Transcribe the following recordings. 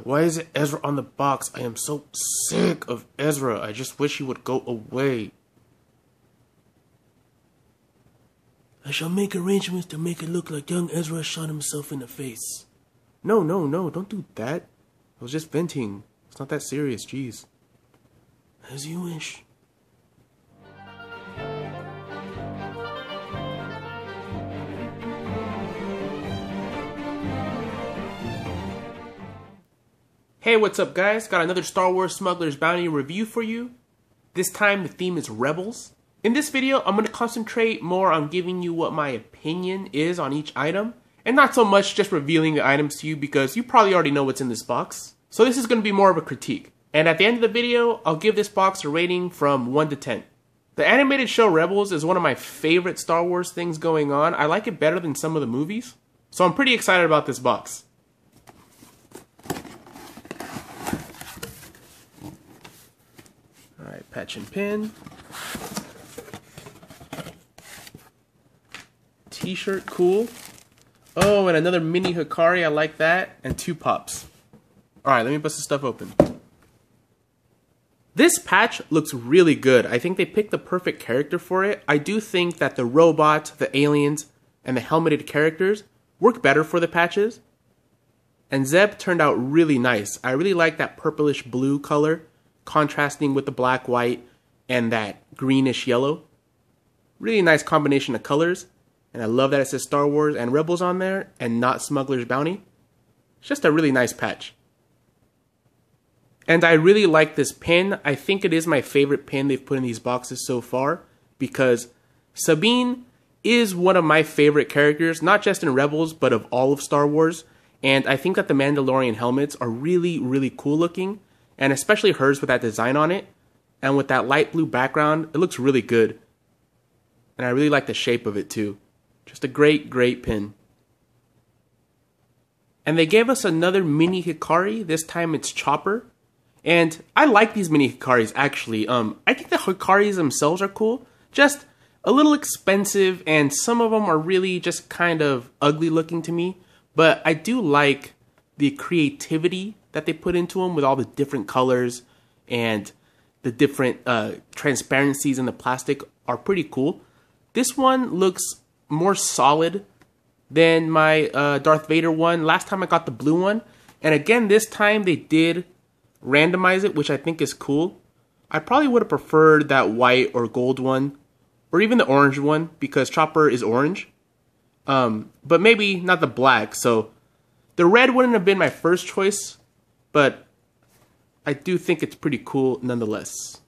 Why is it Ezra on the box? I am so sick of Ezra. I just wish he would go away. I shall make arrangements to make it look like young Ezra shot himself in the face. No, don't do that. I was just venting. It's not that serious, jeez. As you wish. Hey, what's up guys? Got another Star Wars Smuggler's Bounty review for you. This time the theme is Rebels. In this video, I'm going to concentrate more on giving you what my opinion is on each item, and not so much just revealing the items to you because you probably already know what's in this box. So this is going to be more of a critique. And at the end of the video, I'll give this box a rating from 1 to 10. The animated show Rebels is one of my favorite Star Wars things going on. I like it better than some of the movies. So I'm pretty excited about this box. Alright, patch and pin. T-shirt, cool. Oh, and another mini Hikari, I like that. And 2 pops. Alright, let me bust this stuff open. This patch looks really good. I think they picked the perfect character for it. I do think that the robot, the aliens, and the helmeted characters work better for the patches. And Zeb turned out really nice. I really like that purplish blue color, contrasting with the black, white, and that greenish yellow. Really nice combination of colors. And I love that it says Star Wars and Rebels on there, and not Smuggler's Bounty. It's just a really nice patch. And I really like this pin. I think it is my favorite pin they've put in these boxes so far, because Sabine is one of my favorite characters, not just in Rebels, but of all of Star Wars. And I think that the Mandalorian helmets are really, really cool looking, and especially hers with that design on it. And with that light blue background, it looks really good. And I really like the shape of it too. Just a great, great pin. And they gave us another mini Hikari. This time it's Chopper. And I like these mini Hikaris actually. I think the Hikaris themselves are cool. Just a little expensive, and some of them are really just kind of ugly looking to me. But I do like the creativity that they put into them with all the different colors, and the different transparencies in the plastic are pretty cool. This one looks more solid than my Darth Vader one. Last time I got the blue one. And again, this time they did randomize it, which I think is cool. I probably would have preferred that white or gold one, or even the orange one, because Chopper is orange. But maybe not the black. So the red wouldn't have been my first choice, but I do think it's pretty cool nonetheless.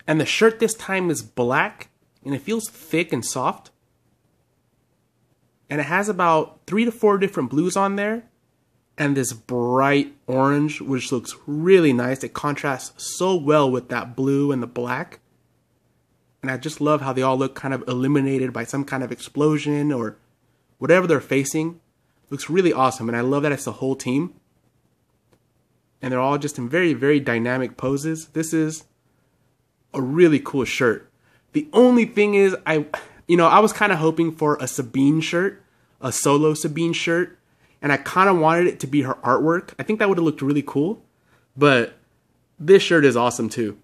And the shirt this time is black, and it feels thick and soft. And it has about 3 to 4 different blues on there. And this bright orange, which looks really nice. It contrasts so well with that blue and the black. And I just love how they all look kind of illuminated by some kind of explosion or whatever they're facing. Looks really awesome. And I love that it's the whole team. And they're all just in very, very dynamic poses. This is a really cool shirt. The only thing is, I was kind of hoping for a Sabine shirt, a solo Sabine shirt, and I kind of wanted it to be her artwork. I think that would have looked really cool, but this shirt is awesome too.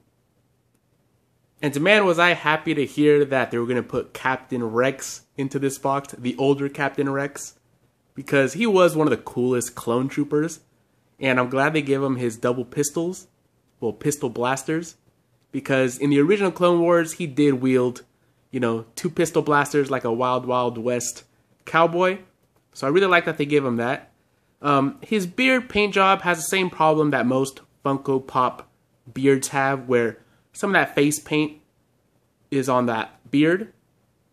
And man, was I happy to hear that they were going to put Captain Rex into this box, the older Captain Rex, because he was one of the coolest clone troopers, and I'm glad they gave him his double pistols, well, pistol blasters. Because in the original Clone Wars, he did wield, 2 pistol blasters like a Wild Wild West cowboy. So I really like that they gave him that. His beard paint job has the same problem that most Funko Pop beards have, where some of that face paint is on that beard.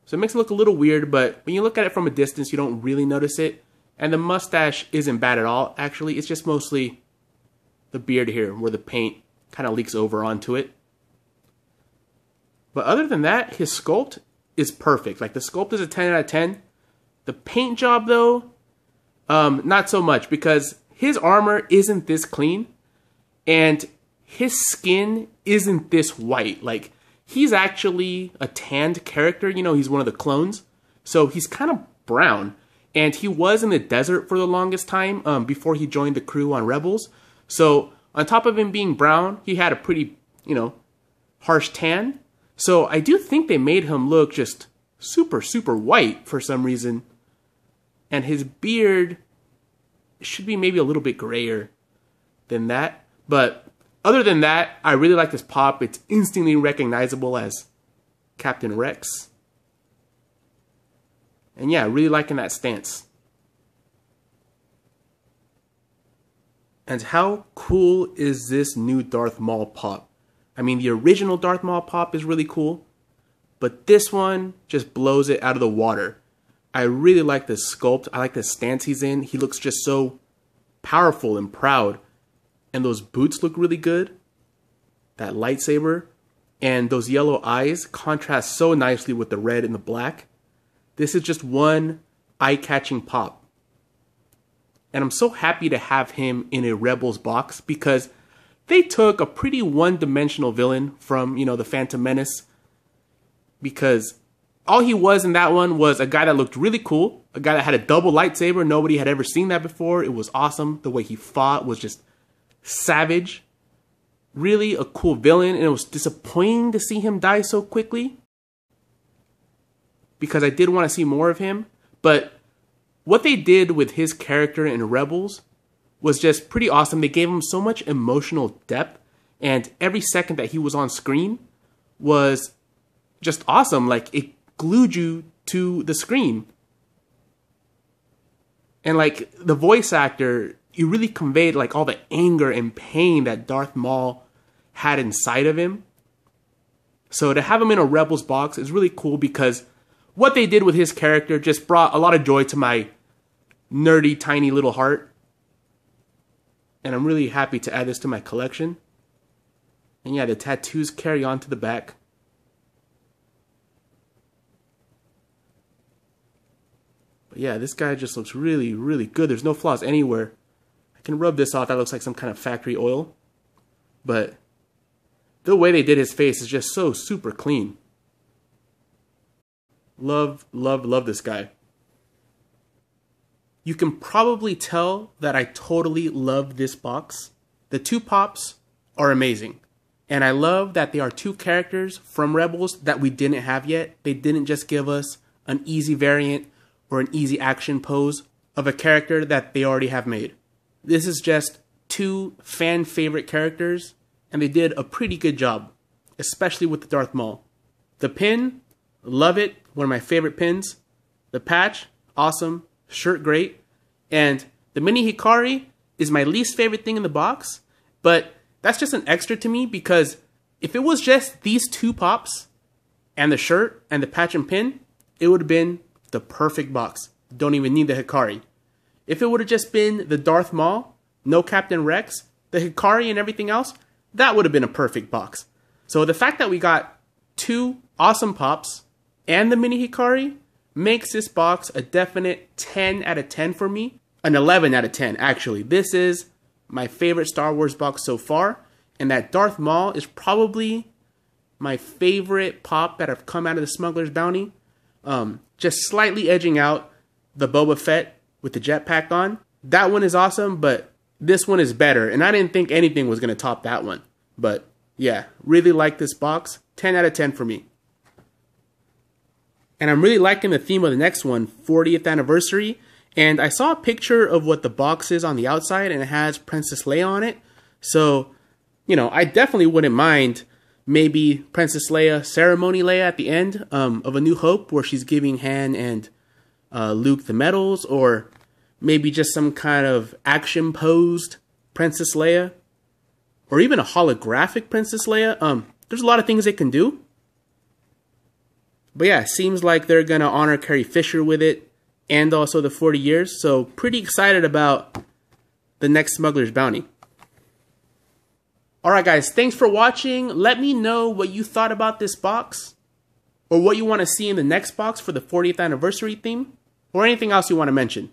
So it makes it look a little weird, but when you look at it from a distance, you don't really notice it. And the mustache isn't bad at all, actually. It's just mostly the beard here, where the paint kind of leaks over onto it. But other than that, his sculpt is perfect. Like, the sculpt is a 10 out of 10. The paint job, though, not so much, because his armor isn't this clean, and his skin isn't this white. Like, he's actually a tanned character. He's one of the clones, so he's kind of brown. And he was in the desert for the longest time before he joined the crew on Rebels. So on top of him being brown, he had a pretty, harsh tan. So I do think they made him look just super, super white for some reason. And his beard should be maybe a little bit grayer than that. But other than that, I really like this pop. It's instantly recognizable as Captain Rex. And yeah, really liking that stance. And how cool is this new Darth Maul pop? I mean, the original Darth Maul pop is really cool, but this one just blows it out of the water. I really like the sculpt. I like the stance he's in. He looks just so powerful and proud. And those boots look really good. That lightsaber and those yellow eyes contrast so nicely with the red and the black. This is just one eye-catching pop. And I'm so happy to have him in a Rebels box because they took a pretty one-dimensional villain from, the Phantom Menace. Because all he was in that one was a guy that looked really cool. A guy that had a double lightsaber. Nobody had ever seen that before. It was awesome. The way he fought was just savage. Really a cool villain. And it was disappointing to see him die so quickly, because I did want to see more of him. But what they did with his character in Rebels was just pretty awesome. They gave him so much emotional depth, and every second that he was on screen was just awesome. Like, it glued you to the screen. And like, the voice actor, you really conveyed like all the anger and pain that Darth Maul had inside of him. So to have him in a Rebels box is really cool, because what they did with his character just brought a lot of joy to my nerdy, tiny little heart. And I'm really happy to add this to my collection. And yeah, the tattoos carry on to the back. But yeah, this guy just looks really, really good. There's no flaws anywhere. I can rub this off. That looks like some kind of factory oil. But the way they did his face is just so super clean. Love, love, love this guy. You can probably tell that I totally love this box. The two pops are amazing. And I love that they are two characters from Rebels that we didn't have yet. They didn't just give us an easy variant or an easy action pose of a character that they already have made. This is just two fan favorite characters, and they did a pretty good job, especially with the Darth Maul. The pin, love it. One of my favorite pins. The patch, awesome. Shirt, great. And the mini Hikari is my least favorite thing in the box, but that's just an extra to me, because if it was just these two pops and the shirt and the patch and pin, it would have been the perfect box. Don't even need the Hikari. If it would have just been the Darth Maul, no Captain Rex, the Hikari and everything else, that would have been a perfect box. So the fact that we got two awesome pops and the mini Hikari makes this box a definite 10 out of 10 for me. An 11 out of 10, actually. This is my favorite Star Wars box so far. And that Darth Maul is probably my favorite pop that have come out of the Smuggler's Bounty. Just slightly edging out the Boba Fett with the jetpack on. That one is awesome, but this one is better. And I didn't think anything was going to top that one. But yeah, really like this box. 10 out of 10 for me. And I'm really liking the theme of the next one, 40th anniversary. And I saw a picture of what the box is on the outside, and it has Princess Leia on it. So, I definitely wouldn't mind maybe Princess Leia, Ceremony Leia at the end of A New Hope, where she's giving Han and Luke the medals, or maybe just some kind of action posed Princess Leia, or even a holographic Princess Leia. There's a lot of things they can do. But yeah, it seems like they're going to honor Carrie Fisher with it, and also the 40 years. So pretty excited about the next Smuggler's Bounty. Alright guys, thanks for watching. Let me know what you thought about this box, or what you want to see in the next box for the 40th anniversary theme, or anything else you want to mention.